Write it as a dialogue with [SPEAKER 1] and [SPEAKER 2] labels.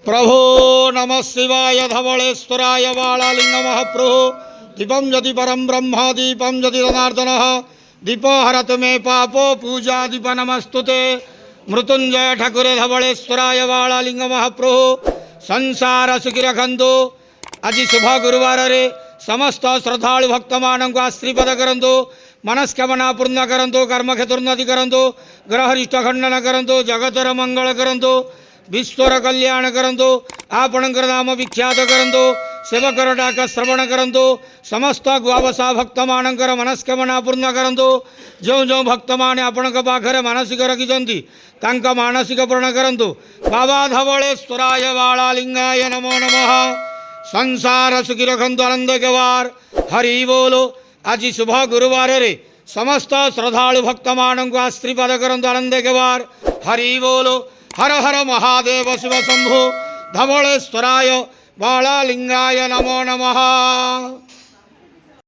[SPEAKER 1] प्रभो नमः शिवाय धवलेश्वराय बालालिंग महाप्रभु दीपम यदि परम ब्रह्म दीपम यदि जनार्दन दीपो हरत मे पापो पूजा दीप नमस्तुते मृत्युंजय ठाकुरे धवलेश्वराय बालालिंग महाप्रभु संसार सुखी रखंतु आज शुभ गुरुवार रे समस्त श्रद्धालु भक्त मानक आश्रीपद करंतु मनस्कामना पूर्ण करंतु कर्म क्षेत्रोन्नति करंतु ग्रहरिष्ट खंडन करंतु जगतर मंगल करंतु विश्वर कल्याण करंतु आपणकर नाम विख्यात करंतु सेवकर डाक श्रवण करंतु समस्त गुआवसा भक्त मानकर मनस्कामना पूर्ण करंतु जो जो भक्त माने आपणक पाखरे मानसिक रखिछंती तांक मानसिक पूर्ण करंतु बाबा धवलेश्वराय बालालिंगाय नमो नमः संसार सुखी रखंतु आनंद गवार हरि बोलो आज शुभ गुरुवार रे समस्त श्रद्धालु भक्त मानक आश्रीपद करंतु आनंद गवार हरि बोलो हर हर महादेव शिव शंभो धवलेश्वराय बालालिंगाय नमो नमः।